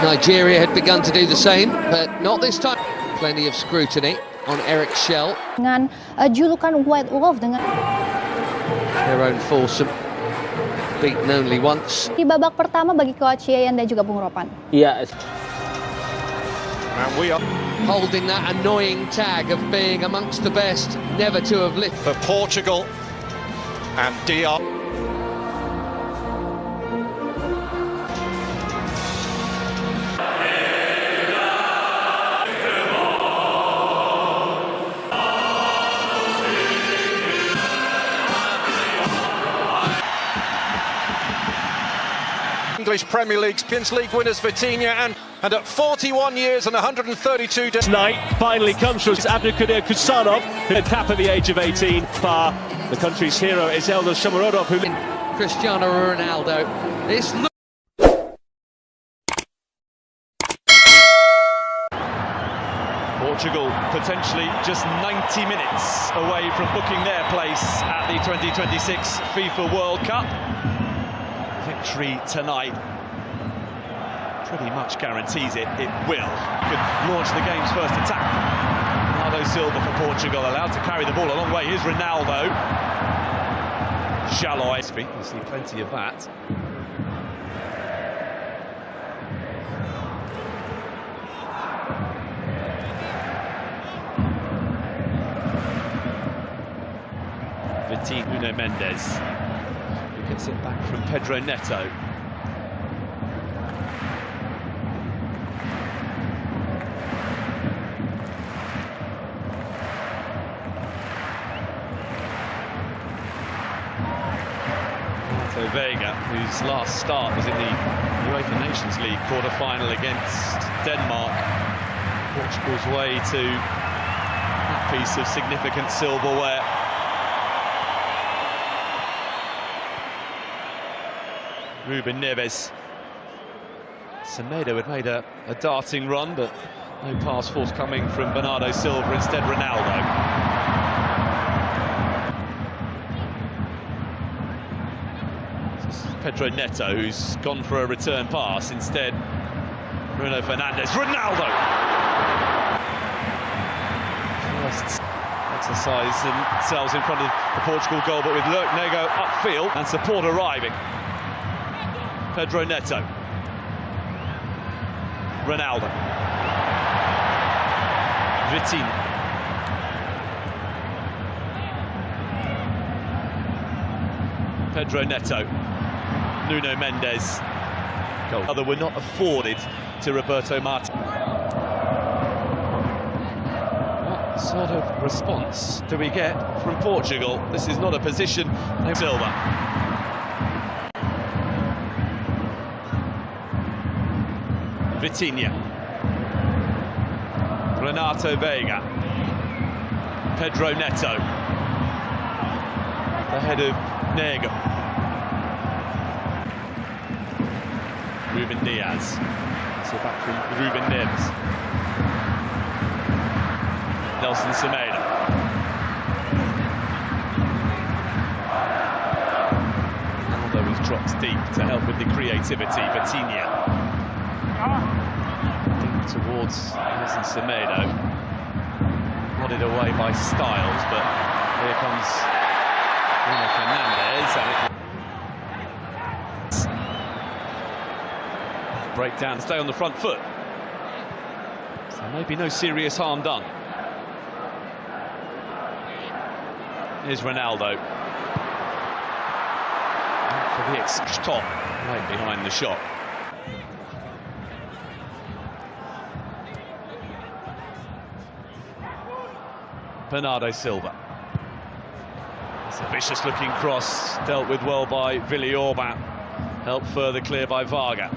Nigeria had begun to do the same, but not this time. Plenty of scrutiny on Eric Shell. Dengan julukan White Wolf dengan Their own foursome, beaten only once. di babak pertama bagi coach Yayan dan juga Bung Ropan. Yeah. And we are Holding that annoying tag of being amongst the best, never to have lifted. for Portugal and DR. English Premier League, Champions League winners Vitinha, and at 41 years and 132 days. Tonight finally comes from Abdulkadir Kusanov, who had cap at the age of 18. Far, the country's hero is Eldar Shomurodov, who Cristiano Ronaldo. This Portugal potentially just 90 minutes away from booking their place at the 2026 FIFA World Cup. Victory tonight pretty much guarantees it will. Could launch the game's first attack. Bernardo Silva for Portugal, allowed to carry the ball a long way. Here's Ronaldo. Shallow. We'll see plenty of that. Vitinha, Nuno Mendes. Who gets it back from Pedro Neto. Vega, whose last start was in the UEFA Nations League quarter-final against Denmark. Portugal's way to that piece of significant silverware. Ruben Neves. Semedo had made a darting run, but no pass forthcoming from Bernardo Silva, instead Ronaldo. Pedro Neto, who's gone for a return pass, instead Bruno Fernandes. Ronaldo! First exercise themselves in front of the Portugal goal, but with Nego upfield and support arriving. Pedro Neto. Ronaldo. Vitinha. Pedro Neto. Nuno Mendes. Goal. Other were not afforded to Roberto Martinez. What sort of response do we get from Portugal? This is not a position. Silva. Vitinha. Renato Vega. Pedro Neto. The head of Nego. Ruben Diaz. So back from Ruben Neves. Nelson Semedo. Ronaldo has dropped deep to help with the creativity. Vitinha. Deep towards Nelson Semedo. Nodded away by Styles, but here comes Bruno Fernandes. Break down, stay on the front foot. So maybe no serious harm done. Here's Ronaldo. For the top, right behind the shot. Bernardo Silva. It's a vicious looking cross, dealt with well by Willi Orban. Helped further clear by Varga.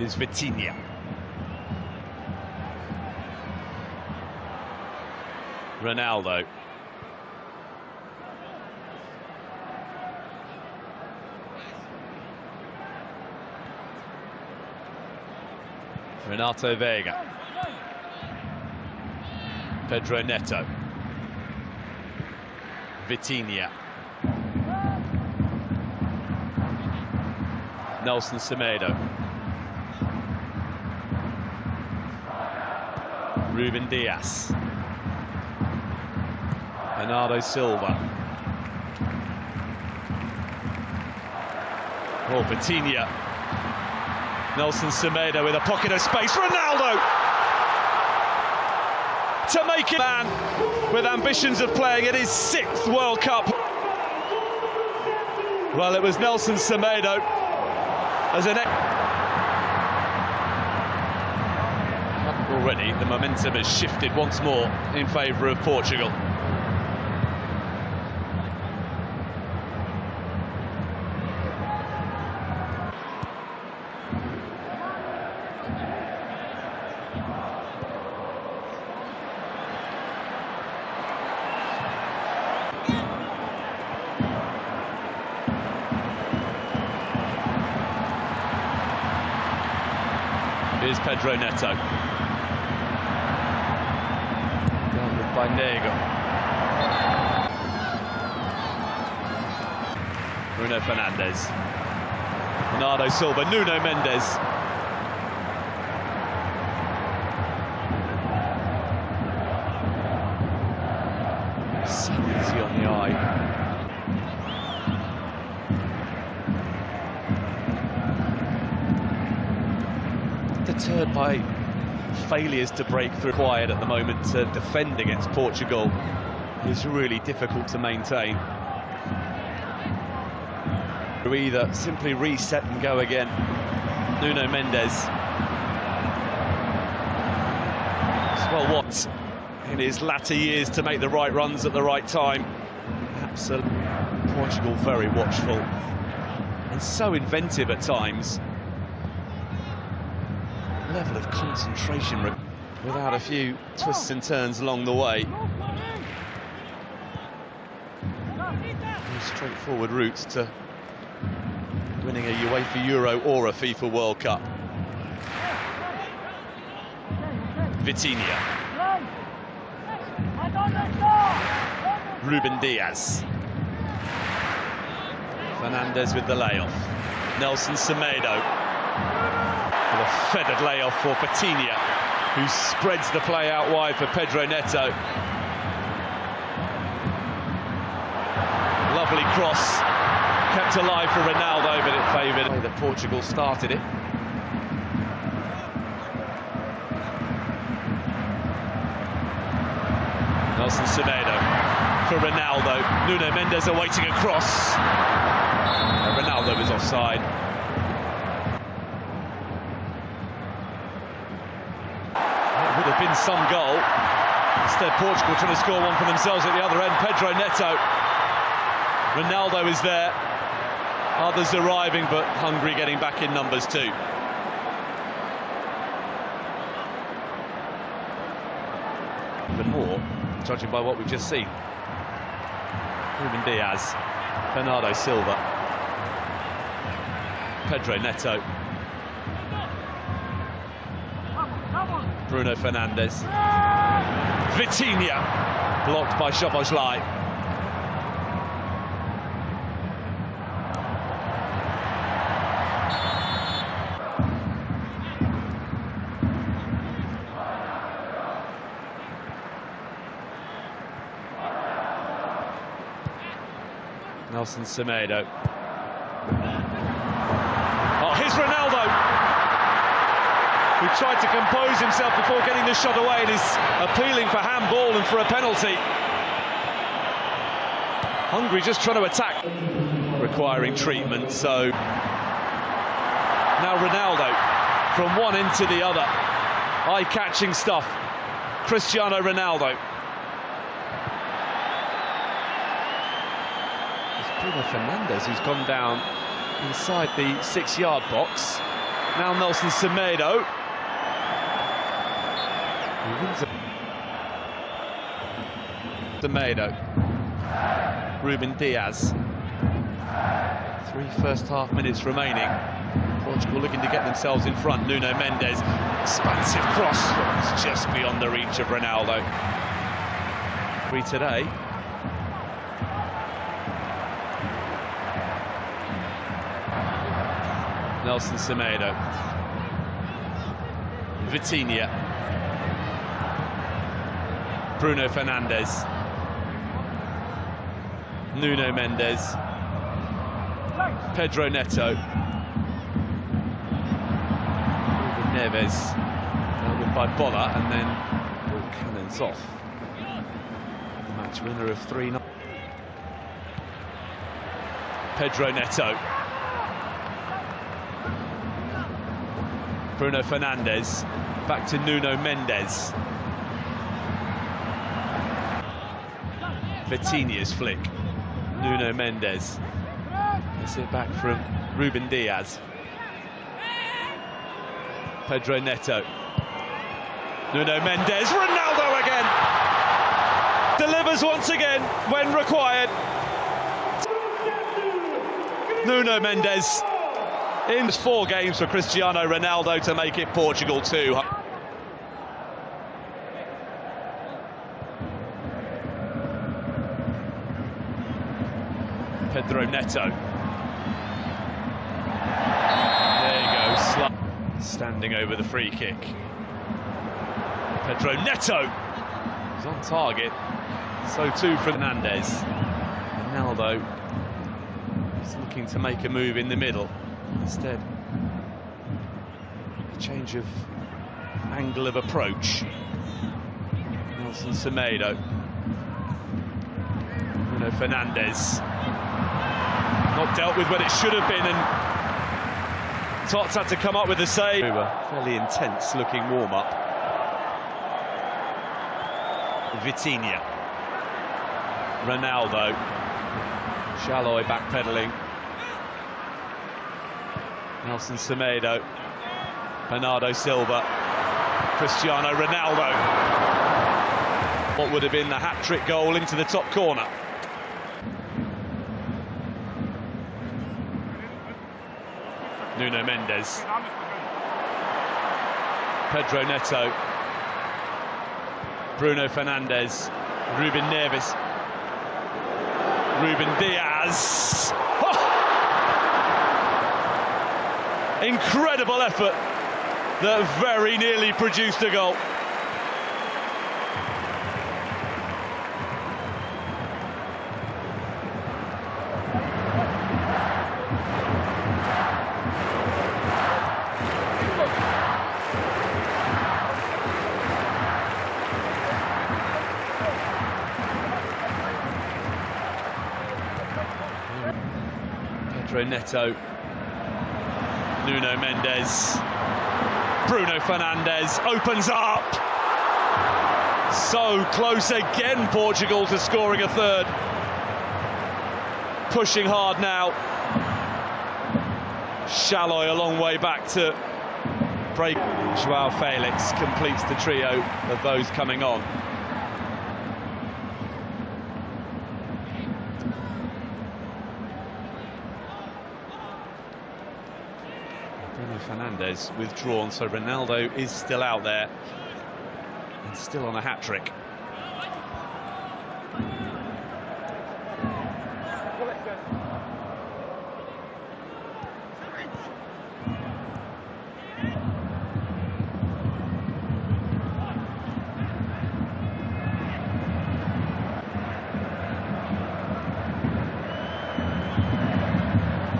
Is Vitinha. Ronaldo. Renato Vega. Pedro Neto. Vitinha. Nelson Semedo. Ruben Diaz. Bernardo Silva. Oh, Vitinha. Nelson Semedo with a pocket of space. Ronaldo! To make it, man with ambitions of playing at his 6th World Cup. Well, it was Nelson Semedo as an... Already, the momentum has shifted once more in favour of Portugal. Here's Pedro Neto. Grounded by Nego. Bruno Fernandes. Bernardo Silva. Nuno Mendes. So easy on the eye. Deterred by failures to break through. Quiet at the moment to defend against Portugal is really difficult to maintain. To either simply reset and go again. Nuno Mendes. Well, what in his latter years to make the right runs at the right time. Absolutely. Portugal very watchful and so inventive at times. Level of concentration without a few twists and turns along the way. Straightforward routes to winning a UEFA Euro or a FIFA World Cup. Vitinha. Ruben Diaz. Fernandes with the layoff. Nelson Semedo. With a feathered layoff for Vitinha, who spreads the play out wide for Pedro Neto. Lovely cross, kept alive for Ronaldo, but it favoured the way that Portugal started it. Nelson Semedo for Ronaldo. Nuno Mendes awaiting a cross. Ronaldo was offside. Would have been some goal. Instead, Portugal trying to score one for themselves at the other end. Pedro Neto. Ronaldo is there. Others arriving, but Hungary getting back in numbers too. Even more, judging by what we've just seen. Ruben Diaz. Bernardo Silva. Pedro Neto. Bruno Fernandes. Vitinha, blocked by Szoboszlai. Nelson Semedo. Oh, here's Ronaldo, who tried to compose himself before getting the shot away and is appealing for handball and for a penalty. Hungary just trying to attack, requiring treatment, so now Ronaldo from one end to the other. Eye-catching stuff. Cristiano Ronaldo. It's Bruno Fernandes who's gone down inside the 6-yard box. Now Nelson Semedo. Semedo. Ruben Diaz. 3 first-half minutes remaining. Portugal looking to get themselves in front. Nuno Mendes. Expansive cross. It's just beyond the reach of Ronaldo. Today. Nelson Semedo. Vitinha. Bruno Fernandes. Nuno Mendes. Pedro Neto. Ruben Neves. With by Bola, and then ball cannons off. The match winner of 3-0. Pedro Neto. Bruno Fernandes. Back to Nuno Mendes. Vitinha's flick. Nuno Mendes. Gets it back from Ruben Diaz. Pedro Neto. Nuno Mendes. Ronaldo again. Delivers once again when required. Nuno Mendes. In 4 games for Cristiano Ronaldo to make it Portugal 2. Pedro Neto. There you go, standing over the free kick. Pedro Neto is on target, so too Fernandes. Ronaldo is looking to make a move in the middle. Instead, a change of angle of approach. Nelson Semedo. Bruno Fernandes. Not dealt with when it should have been, and Tots had to come up with the save. A fairly intense looking warm-up. Vitinha. Ronaldo. Shalloy backpedaling. Nelson Semedo. Bernardo Silva. Cristiano Ronaldo. What would have been the hat-trick goal into the top corner. Nuno Mendes. Pedro Neto. Bruno Fernandes. Ruben Neves. Ruben Diaz. Oh! Incredible effort that very nearly produced a goal. Pedro Neto. Nuno Mendes. Bruno Fernandes opens up. So close again, Portugal, to scoring a third. Pushing hard now. Shalloy a long way back to break. Joao Felix completes the trio of those coming on. Bruno Fernandes withdrawn, so Ronaldo is still out there and still on a hat-trick.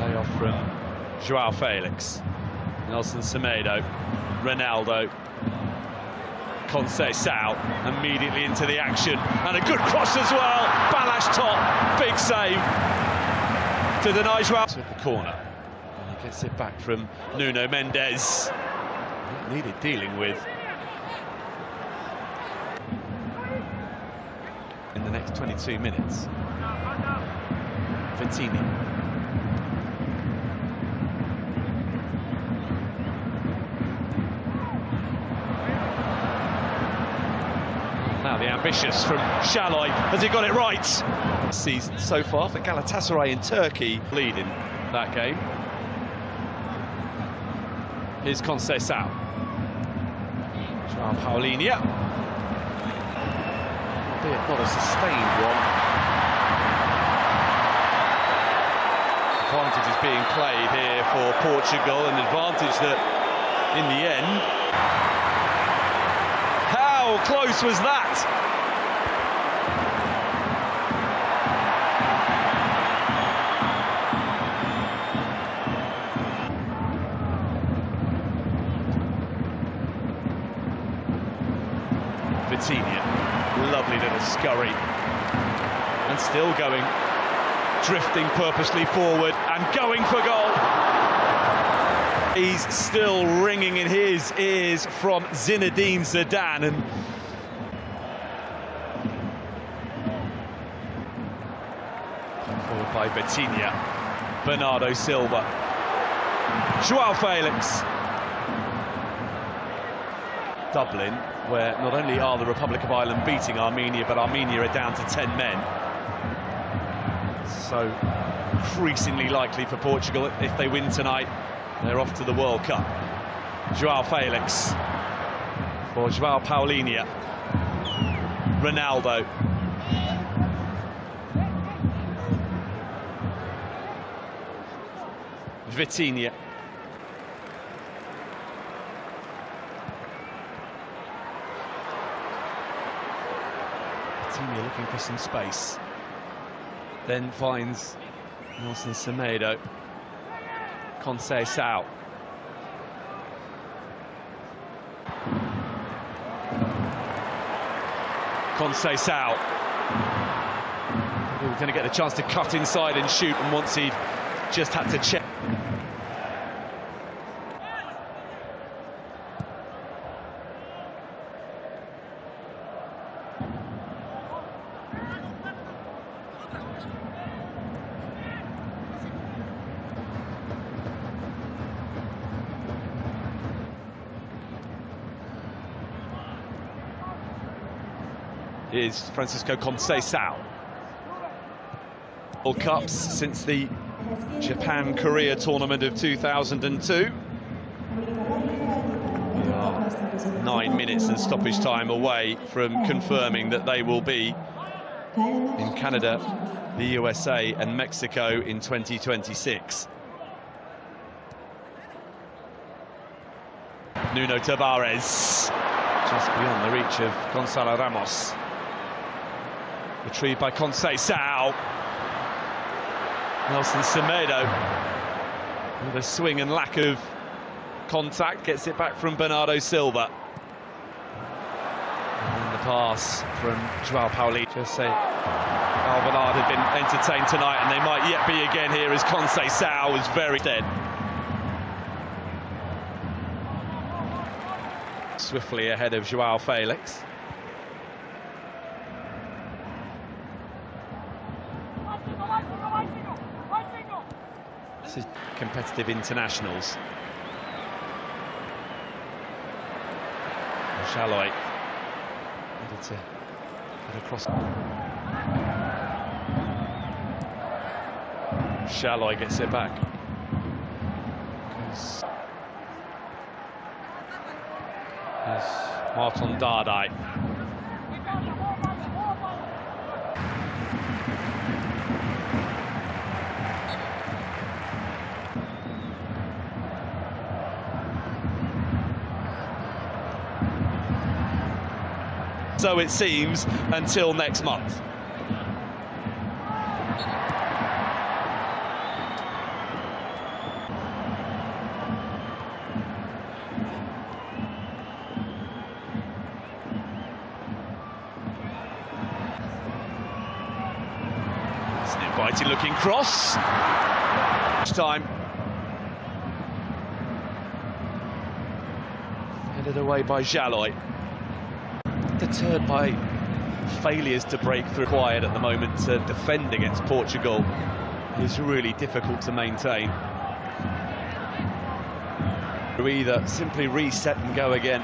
Layoff from Joao Felix. Nelson Semedo, Ronaldo, Conceição immediately into the action, and a good cross as well. Balash top, big save to deny Joao. To the corner, and he gets it back from Nuno Mendes. Needed dealing with in the next 22 minutes. Vitinha. Now the ambitious from Shalloy, has he got it right? Season so far for Galatasaray in Turkey, leading that game. Here's Conceição. João Paulinho. Albeit not a sustained one. advantage is being played here for Portugal, an advantage that, in the end... How close was that? Vitinha, lovely little scurry, and still going, drifting purposely forward and going for goal. He's still ringing in his ears from Zinedine Zidane, and forward by Vitinha, Bernardo Silva, João Felix. Dublin, where not only are the Republic of Ireland beating Armenia, but Armenia are down to 10 men. So increasingly likely for Portugal, if they win tonight, they're off to the World Cup. João Felix for João Paulinho. Ronaldo. Vitinha. Vitinha looking for some space. Then finds Nelson Semedo. Conceição. Conceição. He was going to get the chance to cut inside and shoot, and once he'd just had to check. Is Francisco Conceição. World Cups since the Japan-Korea tournament of 2002. 9 minutes and stoppage time away from confirming that they will be in Canada, the USA and Mexico in 2026. Nuno Tavares, just beyond the reach of Gonçalo Ramos. Retrieved by Conceição. Nelson Semedo, with a swing and lack of contact, gets it back from Bernardo Silva. And then the pass from João Paulinho. Just say Alvarado had been entertained tonight, and they might yet be again here as Conceição was very dead. Swiftly ahead of João Felix. This is competitive internationals. Shalloy needed to get across. Shalloy gets it back. There's Martin Dardai. So it seems until next month. It's an inviting looking cross. Time. Headed away by Shalloy. Deterred by failures to break through. Quiet at the moment to defend against Portugal is really difficult to maintain. We either simply reset and go again.